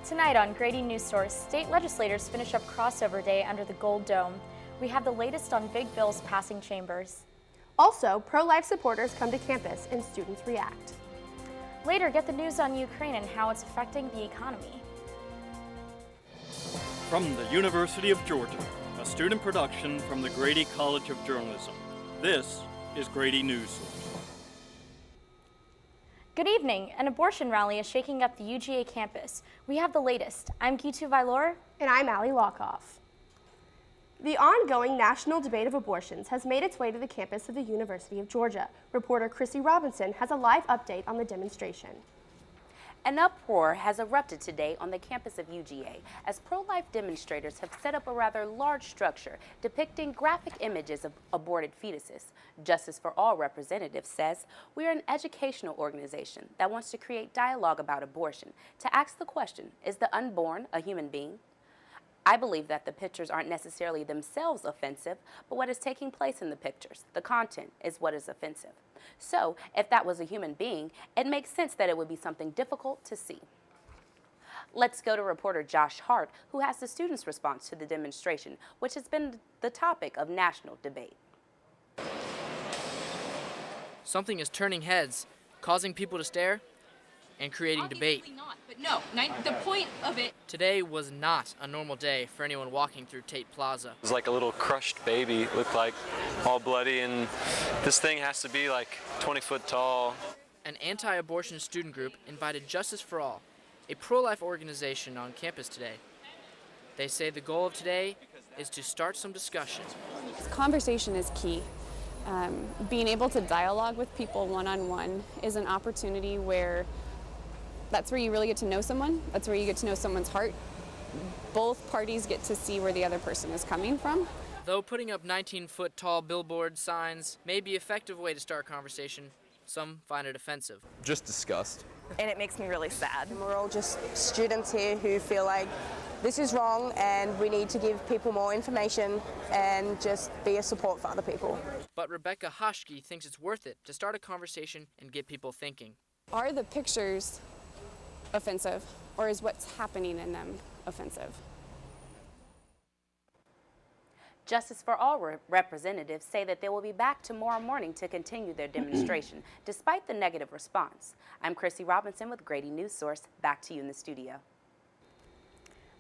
Tonight on Grady News Source, state legislators finish up crossover day under the Gold Dome. We have the latest on big bills passing chambers. Also, pro-life supporters come to campus and students react. Later, get the news on Ukraine and how it's affecting the economy. From the University of Georgia, a student production from the Grady College of Journalism. This is Grady News Source. Good evening. An abortion rally is shaking up the UGA campus. We have the latest. I'm Gitu Vailor. And I'm Allie Lockoff. The ongoing national debate of abortions has made its way to the campus of the University of Georgia. Reporter Chrissy Robinson has a live update on the demonstration. An uproar has erupted today on the campus of UGA as pro-life demonstrators have set up a rather large structure depicting graphic images of aborted fetuses. Justice for All representative says we are an educational organization that wants to create dialogue about abortion to ask the question, is the unborn a human being? I believe that the pictures aren't necessarily themselves offensive, but what is taking place in the pictures, the content, is what is offensive. So, if that was a human being, it makes sense that it would be something difficult to see. Let's go to reporter Josh Hart, who has the students' response to the demonstration, which has been the topic of national debate. Something is turning heads, causing people to stare, and creating debate. Not, but no, the point of it. Today was not a normal day for anyone walking through Tate Plaza. It was like a little crushed baby, it looked like, all bloody, and this thing has to be like 20 foot tall. An anti-abortion student group invited Justice for All, a pro-life organization, on campus today. They say the goal of today is to start some discussion. Conversation is key. Being able to dialogue with people one-on-one is an opportunity where that's where you really get to know someone. That's where you get to know someone's heart. Both parties get to see where the other person is coming from. Though putting up 19-foot tall billboard signs may be an effective way to start conversation, some find it offensive. Just disgust. And it makes me really sad. We're all just students here who feel like this is wrong and we need to give people more information and just be a support for other people. But Rebecca Hoschke thinks it's worth it to start a conversation and get people thinking. Are the pictures offensive, or is what's happening in them offensive? Justice for All representatives say that they will be back tomorrow morning to continue their demonstration, despite the negative response. I'm Chrissy Robinson with Grady News Source. Back to you in the studio.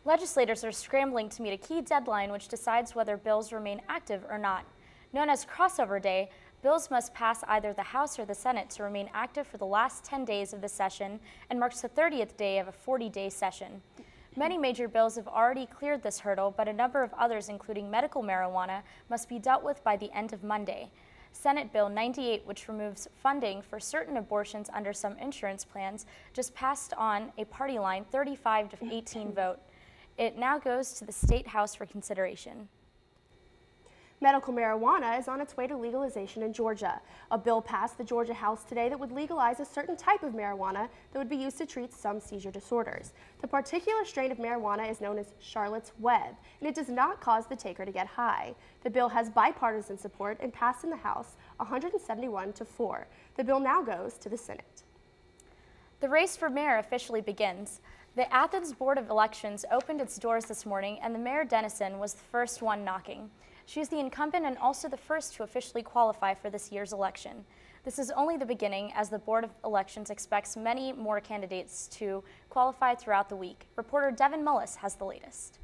Legislators are scrambling to meet a key deadline which decides whether bills remain active or not. Known as Crossover Day, bills must pass either the House or the Senate to remain active for the last 10 days of the session and marks the 30th day of a 40-day session. Many major bills have already cleared this hurdle, but a number of others, including medical marijuana, must be dealt with by the end of Monday. Senate Bill 98, which removes funding for certain abortions under some insurance plans, just passed on a party line 35 to 18 vote. It now goes to the State House for consideration. Medical marijuana is on its way to legalization in Georgia. A bill passed the Georgia House today that would legalize a certain type of marijuana that would be used to treat some seizure disorders. The particular strain of marijuana is known as Charlotte's Web, and it does not cause the taker to get high. The bill has bipartisan support and passed in the House 171 to 4. The bill now goes to the Senate. The race for mayor officially begins. The Athens Board of Elections opened its doors this morning, and the Mayor Dennison was the first one knocking. She is the incumbent and also the first to officially qualify for this year's election. This is only the beginning, as the Board of Elections expects many more candidates to qualify throughout the week. Reporter Devin Mullis has the latest.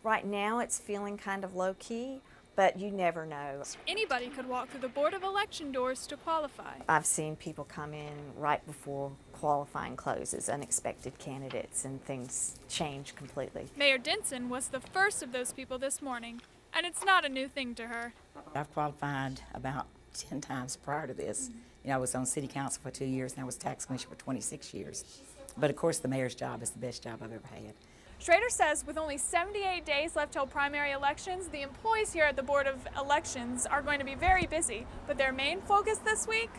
Right now it's feeling kind of low-key, but you never know. Anybody could walk through the Board of Election doors to qualify. I've seen people come in right before qualifying closes, unexpected candidates, and things change completely. Mayor Denson was the first of those people this morning. And it's not a new thing to her. I've qualified about 10 times prior to this. You know, I was on city council for 2 years and I was tax commissioner for 26 years. But of course the mayor's job is the best job I've ever had. Schrader says with only 78 days left till primary elections, the employees here at the Board of Elections are going to be very busy. But their main focus this week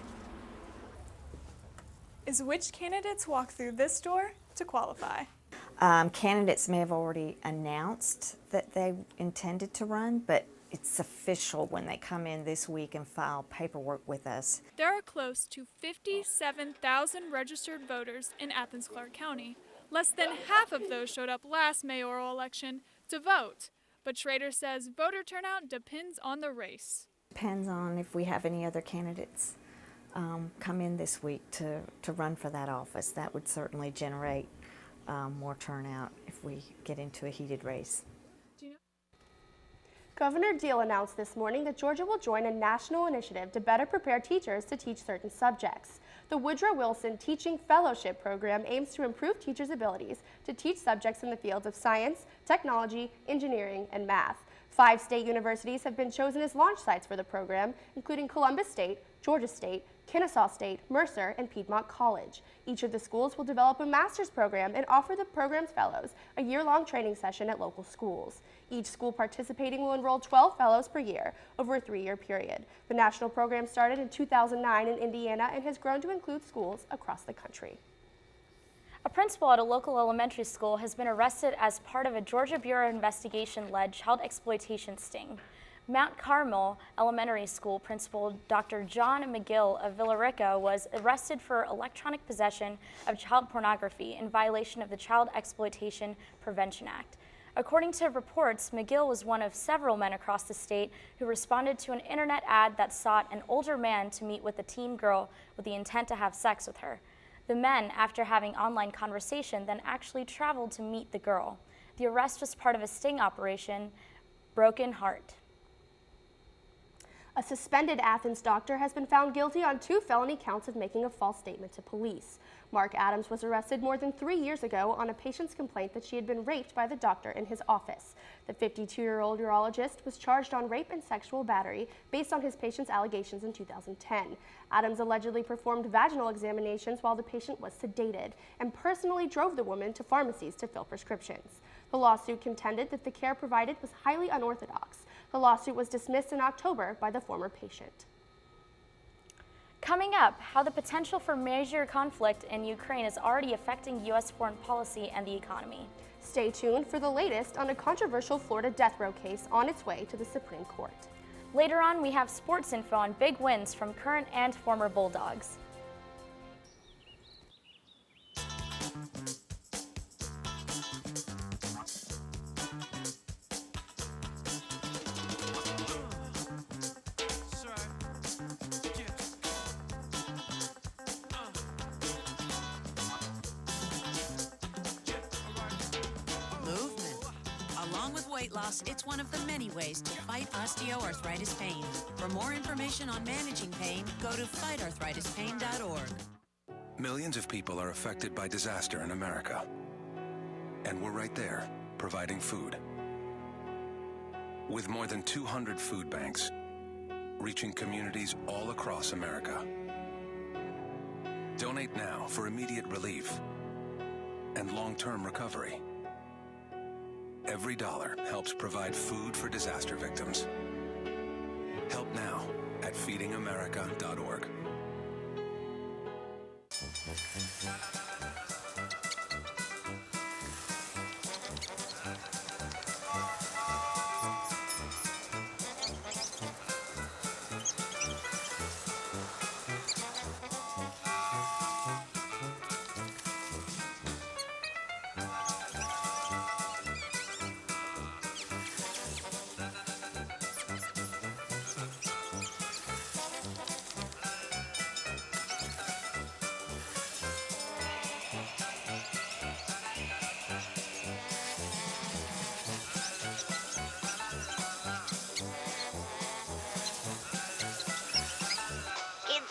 is which candidates walk through this door to qualify. Candidates may have already announced that they intended to run, but it's official when they come in this week and file paperwork with us. There are close to 57,000 registered voters in Athens-Clarke County, Less than half of those showed up last mayoral election to vote. But Schrader says voter turnout depends on the race. Depends on if we have any other candidates come in this week to run for that office. That would certainly generate more turnout if we get into a heated race. Governor Deal announced this morning that Georgia will join a national initiative to better prepare teachers to teach certain subjects. The Woodrow Wilson Teaching Fellowship Program aims to improve teachers' abilities to teach subjects in the fields of science, technology, engineering, and math. 5 state universities have been chosen as launch sites for the program, including Columbus State, Georgia State, Kennesaw State, Mercer, and Piedmont College. Each of the schools will develop a master's program and offer the program's fellows a year-long training session at local schools. Each school participating will enroll 12 fellows per year over a 3-year period. The national program started in 2009 in Indiana and has grown to include schools across the country. A principal at a local elementary school has been arrested as part of a Georgia Bureau investigation-led child exploitation sting. Mount Carmel Elementary School Principal Dr. John McGill of Villarica was arrested for electronic possession of child pornography in violation of the Child Exploitation Prevention Act. According to reports, McGill was one of several men across the state who responded to an internet ad that sought an older man to meet with a teen girl with the intent to have sex with her. The men, after having online conversation, then actually traveled to meet the girl. The arrest was part of a sting operation, Broken Heart. A suspended Athens doctor has been found guilty on 2 felony counts of making a false statement to police. Mark Adams was arrested more than 3 years ago on a patient's complaint that she had been raped by the doctor in his office. The 52-year-old urologist was charged on rape and sexual battery based on his patient's allegations in 2010. Adams allegedly performed vaginal examinations while the patient was sedated and personally drove the woman to pharmacies to fill prescriptions. The lawsuit contended that the care provided was highly unorthodox. The lawsuit was dismissed in October by the former patient. Coming up, how the potential for major conflict in Ukraine is already affecting U.S. foreign policy and the economy. Stay tuned for the latest on a controversial Florida death row case on its way to the Supreme Court. Later on, we have sports info on big wins from current and former Bulldogs. Along with weight loss, it's one of the many ways to fight osteoarthritis pain. For more information on managing pain, go to fightarthritispain.org. Millions of people are affected by disaster in America. And we're right there, providing food. With more than 200 food banks, reaching communities all across America. Donate now for immediate relief and long-term recovery. Every dollar helps provide food for disaster victims. Help now at feedingamerica.org.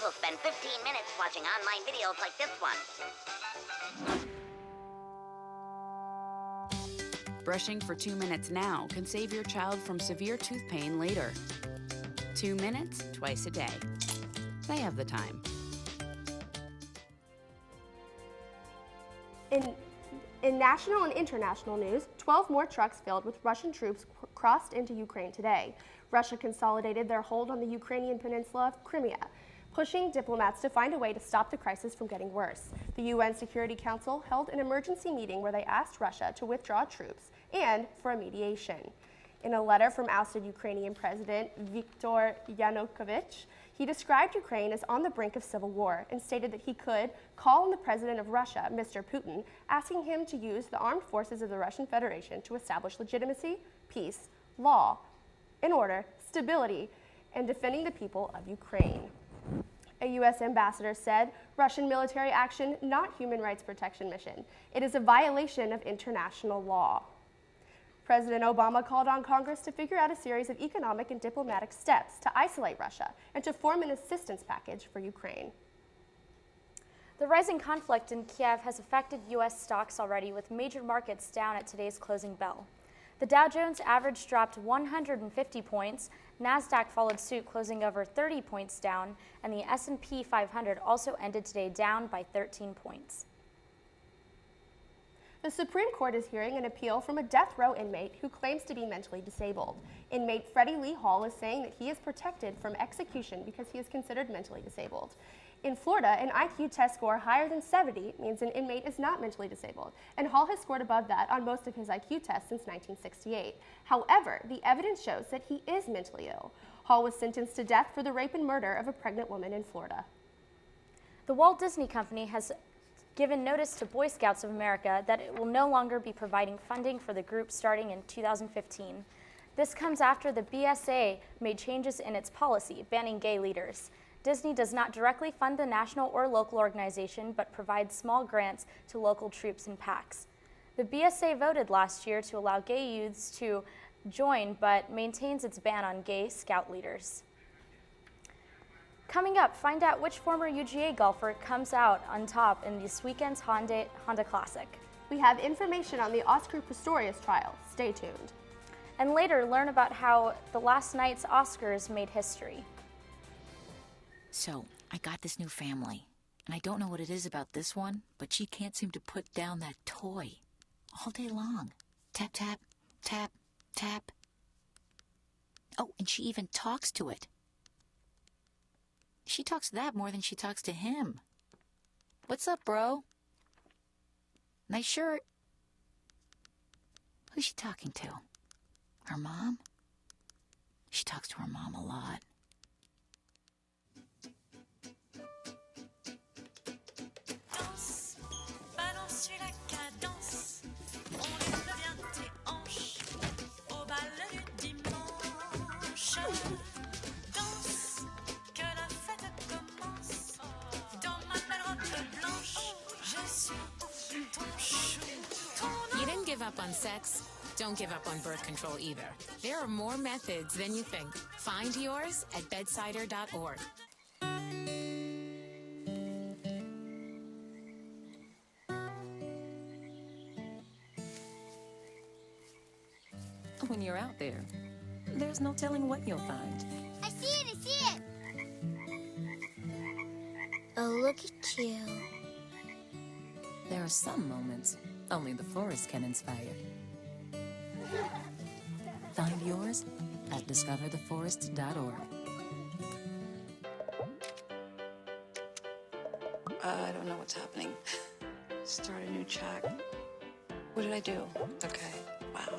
Will spend 15 minutes watching online videos like this one. Brushing for 2 minutes now can save your child from severe tooth pain later. 2 minutes, twice a day. They have the time. In national and international news, 12 more trucks filled with Russian troops crossed into Ukraine today. Russia consolidated their hold on the Ukrainian peninsula of Crimea, pushing diplomats to find a way to stop the crisis from getting worse. The UN Security Council held an emergency meeting where they asked Russia to withdraw troops and for a mediation. In a letter from ousted Ukrainian President Viktor Yanukovych, He described Ukraine as on the brink of civil war and stated that he could call on the president of Russia, Mr. Putin, asking him to use the armed forces of the Russian Federation to establish legitimacy, peace, law, in order, stability, and defending the people of Ukraine. A U.S. ambassador said, Russian military action, not human rights protection mission. It is a violation of international law. President Obama called on Congress to figure out a series of economic and diplomatic steps to isolate Russia and to form an assistance package for Ukraine. The rising conflict in Kiev has affected U.S. stocks already, with major markets down at today's closing bell. The Dow Jones average dropped 150 points, NASDAQ followed suit, closing over 30 points down, and the S&P 500 also ended today down by 13 points. The Supreme Court is hearing an appeal from a death row inmate who claims to be mentally disabled. Inmate Freddie Lee Hall is saying that he is protected from execution because he is considered mentally disabled. In Florida, an IQ test score higher than 70 means an inmate is not mentally disabled, and Hall has scored above that on most of his IQ tests since 1968. However, the evidence shows that he is mentally ill. Hall was sentenced to death for the rape and murder of a pregnant woman in Florida. The Walt Disney Company has given notice to Boy Scouts of America that it will no longer be providing funding for the group starting in 2015. This comes after the BSA made changes in its policy, banning gay leaders. Disney does not directly fund the national or local organization, but provides small grants to local troops and PACs. The BSA voted last year to allow gay youths to join, but maintains its ban on gay scout leaders. Coming up, find out which former UGA golfer comes out on top in this weekend's Honda Classic. We have information on the Oscar Pistorius trial. Stay tuned. And later, learn about how the last night's Oscars made history. So, I got this new family, and I don't know what it is about this one, but she can't seem to put down that toy all day long. Tap, tap, tap, tap. Oh, and she even talks to it. She talks to that more than she talks to him. What's up, bro? Nice shirt. Who's she talking to? Her mom? She talks to her mom a lot. Danse, balance sur la cadence, on lève bien tes hanches, au bal du dimanche. Danse, que la fête commence, dans ma belle robe blanche, je suis ton chou, ton You didn't give up on sex. Don't give up on birth control either. There are more methods than you think. Find yours at bedsider.org. When you're out there, there's no telling what you'll find. I see it, I see it! Oh, look at you. There are some moments only the forest can inspire. Find yours at discovertheforest.org. I don't know what's happening. Start a new chat. What did I do? Okay. Wow.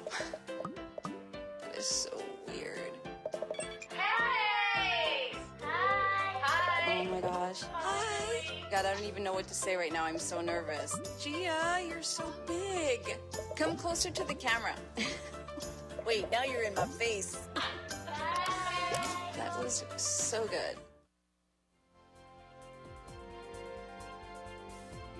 That is so weird. Hey! Hi! Oh my gosh. Hi! God, I don't even know what to say right now. I'm so nervous. Gia, you're so big. Come closer to the camera. Wait, now you're in my face. That was so good.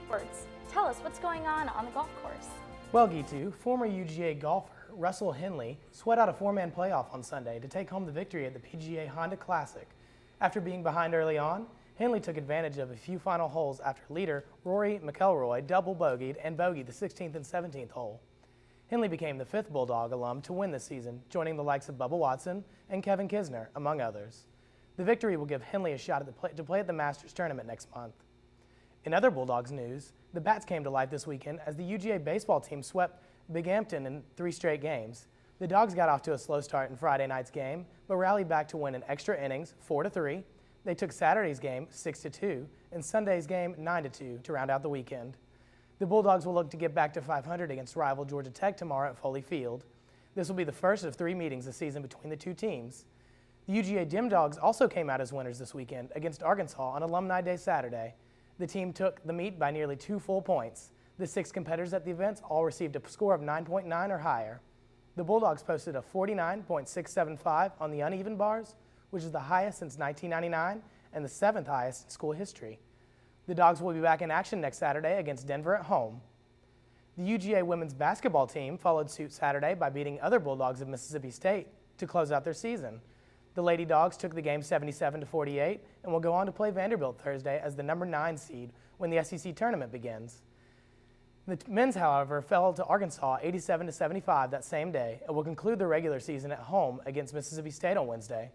Words. Tell us what's going on the golf course. Well, Gitu, former UGA golfer Russell Henley sweat out a four-man playoff on Sunday to take home the victory at the PGA Honda Classic. After being behind early on, Henley took advantage of a few final holes after leader Rory McIlroy double bogeyed and bogeyed the 16th and 17th hole. Henley became the fifth Bulldog alum to win this season, joining the likes of Bubba Watson and Kevin Kisner, among others. The victory will give Henley a shot at to play at the Masters tournament next month. In other Bulldogs news, the Bats came to life this weekend as the UGA baseball team swept Binghamton in 3 straight games. The Dogs got off to a slow start in Friday night's game, but rallied back to win in extra innings 4-3. They took Saturday's game 6-2 and Sunday's game 9-2 to round out the weekend. The Bulldogs will look to get back to 500 against rival Georgia Tech tomorrow at Foley Field. This will be the first of 3 meetings this season between the two teams. The UGA Dim Dogs also came out as winners this weekend against Arkansas on Alumni Day Saturday. The team took the meet by nearly 2 full points. The 6 competitors at the events all received a score of 9.9 or higher. The Bulldogs posted a 49.675 on the uneven bars, which is the highest since 1999 and the 7th highest in school history. The Dogs will be back in action next Saturday against Denver at home. The UGA women's basketball team followed suit Saturday by beating other Bulldogs of Mississippi State to close out their season. The Lady Dogs took the game 77-48 and will go on to play Vanderbilt Thursday as the number 9 seed when the SEC tournament begins. The men's, however, fell to Arkansas 87-75 that same day and will conclude the regular season at home against Mississippi State on Wednesday.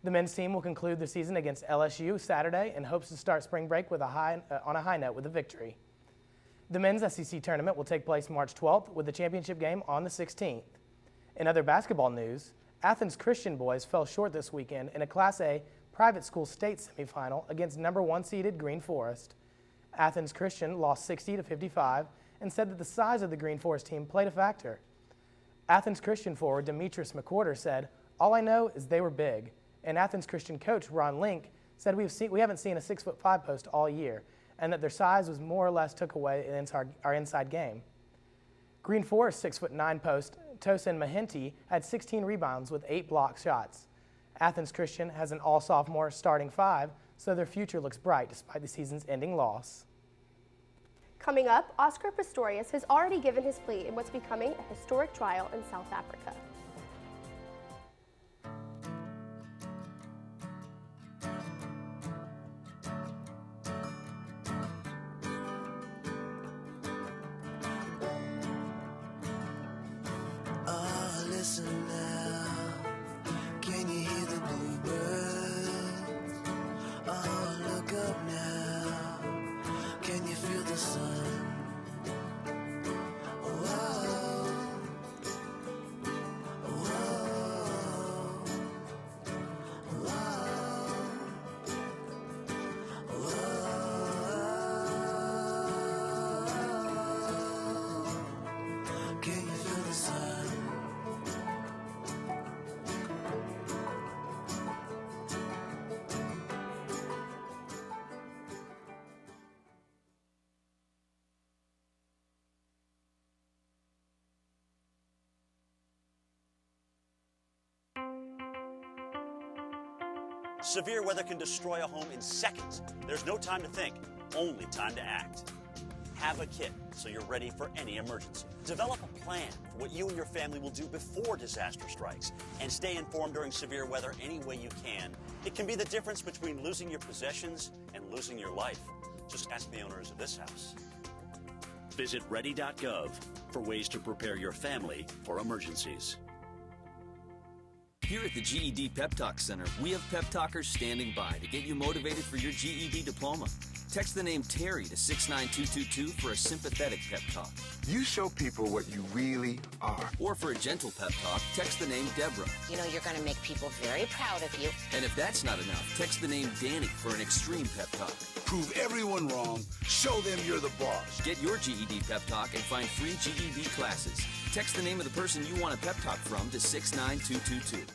The men's team will conclude the season against LSU Saturday and hopes to start spring break on a high note with a victory. The men's SEC tournament will take place March 12th with the championship game on the 16th. In other basketball news, Athens Christian boys fell short this weekend in a Class A private school state semifinal against number 1 seeded Green Forest. Athens Christian lost 60-55 and said that the size of the Green Forest team played a factor. Athens Christian forward Demetrius McWhorter said, "All I know is they were big." And Athens Christian coach Ron Link said, we haven't seen a 6'5" post all year, and that their size was more or less took away our inside game. Green Forest 6'9" post Tosin Mahenti had 16 rebounds with 8 block shots. Athens Christian has an all-sophomore starting 5, so their future looks bright despite the season's ending loss. Coming up, Oscar Pistorius has already given his plea in what's becoming a historic trial in South Africa. Listen now, can you hear the bluebirds? Oh, look up now, can you feel the sun? Whoa, whoa, whoa, can you feel the sun? Severe weather can destroy a home in seconds. There's no time to think, only time to act. Have a kit so you're ready for any emergency. Develop a plan for what you and your family will do before disaster strikes, and stay informed during severe weather any way you can. It can be the difference between losing your possessions and losing your life. Just ask the owners of this house. Visit ready.gov for ways to prepare your family for emergencies. Here at the GED Pep Talk Center, we have pep talkers standing by to get you motivated for your GED diploma. Text the name Terry to 69222 for a sympathetic pep talk. You show people what you really are. Or for a gentle pep talk, text the name Deborah. You know you're going to make people very proud of you. And if that's not enough, text the name Danny for an extreme pep talk. Prove everyone wrong. Show them you're the boss. Get your GED pep talk and find free GED classes. Text the name of the person you want a pep talk from to 69222.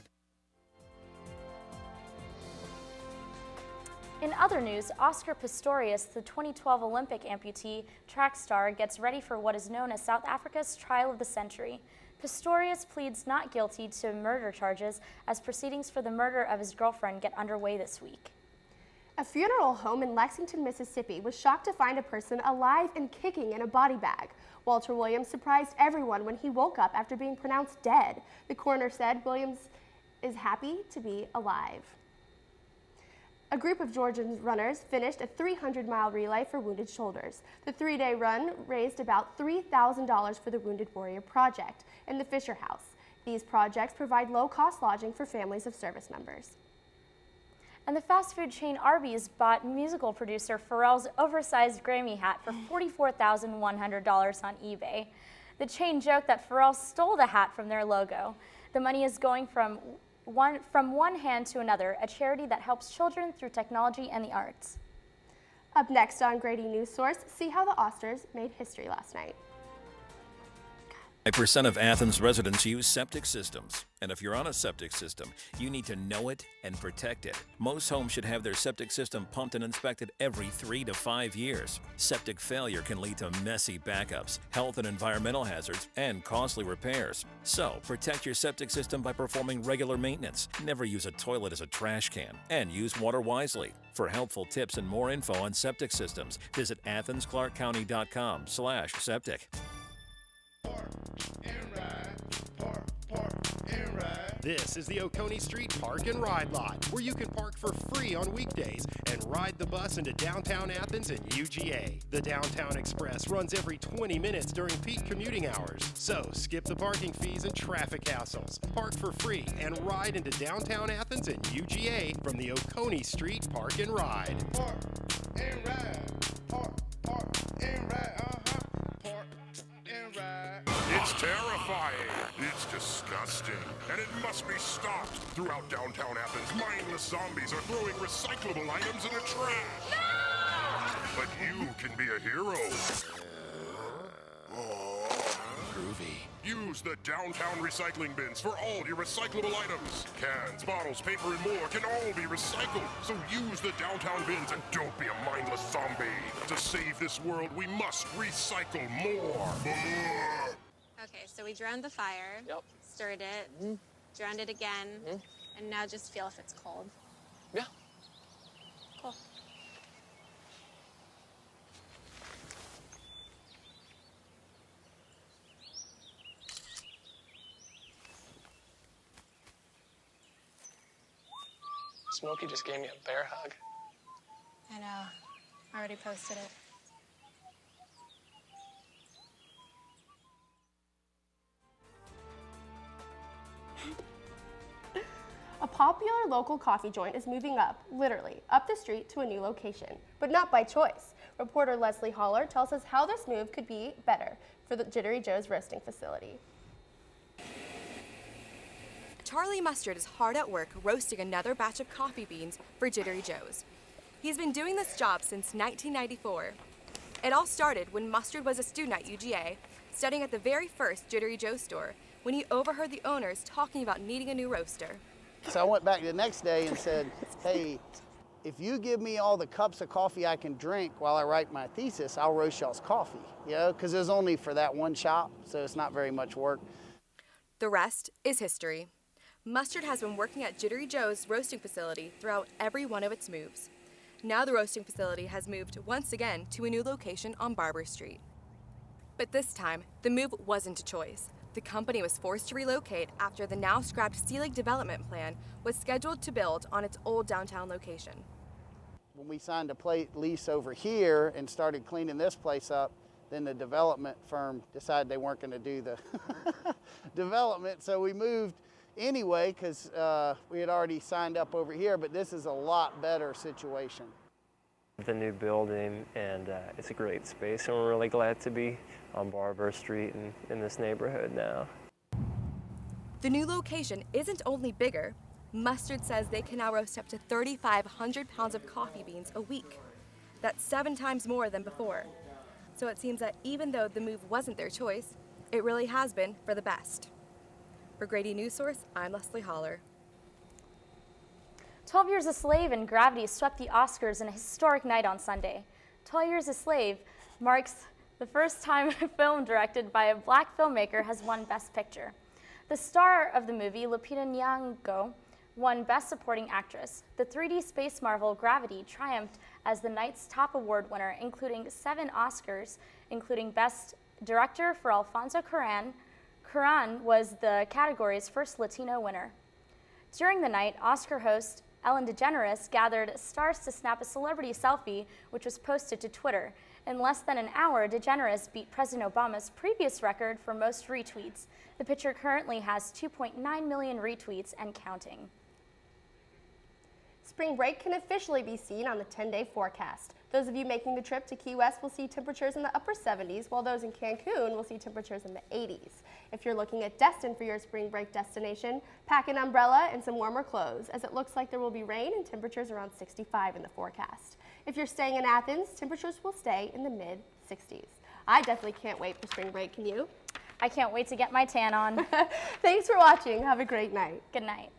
In other news, Oscar Pistorius, the 2012 Olympic amputee track star, gets ready for what is known as South Africa's trial of the century. Pistorius pleads not guilty to murder charges as proceedings for the murder of his girlfriend get underway this week. A funeral home in Lexington, Mississippi was shocked to find a person alive and kicking in a body bag. Walter Williams surprised everyone when he woke up after being pronounced dead. The coroner said Williams is happy to be alive. A group of Georgian runners finished a 300-mile relay for Wounded Shoulders. The 3-day run raised about $3,000 for the Wounded Warrior Project and the Fisher House. These projects provide low-cost lodging for families of service members. And the fast food chain Arby's bought musical producer Pharrell's oversized Grammy hat for $44,100 on eBay. The chain joked that Pharrell stole the hat from their logo. The money is going from one hand to another, a charity that helps children through technology and the arts. Up next on Grady News Source, see how the Osters made history last night. 5% of Athens residents use septic systems. And if you're on a septic system, you need to know it and protect it. Most homes should have their septic system pumped and inspected every 3 to 5 years. Septic failure can lead to messy backups, health and environmental hazards, and costly repairs. So, protect your septic system by performing regular maintenance. Never use a toilet as a trash can. And use water wisely. For helpful tips and more info on septic systems, visit athensclarkcounty.com/septic. This is the Oconee Street Park and Ride Lot, where you can park for free on weekdays and ride the bus into downtown Athens and UGA. The Downtown Express runs every 20 minutes during peak commuting hours, so skip the parking fees and traffic hassles. Park for free and ride into downtown Athens and UGA from the Oconee Street Park and Ride. Park and ride. Park and ride. Park and ride. It's terrifying. It's disgusting. And it must be stopped. Throughout downtown Athens, mindless zombies are throwing recyclable items in the trash. No! But you can be a hero. Groovy. Use the downtown recycling bins for all your recyclable items. Cans, bottles, paper, and more can all be recycled. So use the downtown bins and don't be a mindless zombie. To save this world, we must recycle more. Okay, so we drowned the fire, stirred it, drowned it again, and now just feel if it's cold. Yeah. Cool. Smokey just gave me a bear hug. I know. I already posted it. A popular local coffee joint is moving up, literally, up the street to a new location, but not by choice. Reporter Leslie Holler tells us how this move could be better for the Jittery Joe's roasting facility. Charlie Mustard is hard at work roasting another batch of coffee beans for Jittery Joe's. He's been doing this job since 1994. It all started when Mustard was a student at UGA, studying at the very first Jittery Joe store, when he overheard the owners talking about needing a new roaster. So I went back the next day and said, hey, if you give me all the cups of coffee I can drink while I write my thesis, I'll roast y'all's coffee, you know, because it was only for that one shop, so it's not very much work. The rest is history. Mustard has been working at Jittery Joe's roasting facility throughout every one of its moves. Now the roasting facility has moved once again to a new location on Barber Street. But this time, the move wasn't a choice. The company was forced to relocate after the now scrapped Sea Lake development plan was scheduled to build on its old downtown location. When we signed a lease over here and started cleaning this place up, then the development firm decided they weren't going to do the development, so we moved anyway because we had already signed up over here, but this is a lot better situation. The new building, and it's a great space, and we're really glad to be on Barber Street and in this neighborhood now. The new location isn't only bigger. Mustard says they can now roast up to 3,500 pounds of coffee beans a week. That's 7 times more than before. So it seems that even though the move wasn't their choice, it really has been for the best. For Grady News Source, I'm Leslie Holler. 12 Years a Slave and Gravity swept the Oscars in a historic night on Sunday. 12 Years a Slave marks the first time a film directed by a black filmmaker has won Best Picture. The star of the movie, Lupita Nyong'o, won Best Supporting Actress. The 3D space marvel Gravity triumphed as the night's top award winner, including 7 Oscars, including Best Director for Alfonso Cuarón. Cuarón was the category's first Latino winner. During the night, Oscar host Ellen DeGeneres gathered stars to snap a celebrity selfie, which was posted to Twitter. In less than an hour, DeGeneres beat President Obama's previous record for most retweets. The picture currently has 2.9 million retweets and counting. Spring break can officially be seen on the 10-day forecast. Those of you making the trip to Key West will see temperatures in the upper 70s, while those in Cancun will see temperatures in the 80s. If you're looking at Destin for your spring break destination, pack an umbrella and some warmer clothes, as it looks like there will be rain and temperatures around 65 in the forecast. If you're staying in Athens, temperatures will stay in the mid-60s. I definitely can't wait for spring break, can you? I can't wait to get my tan on. Thanks for watching. Have a great night. Good night.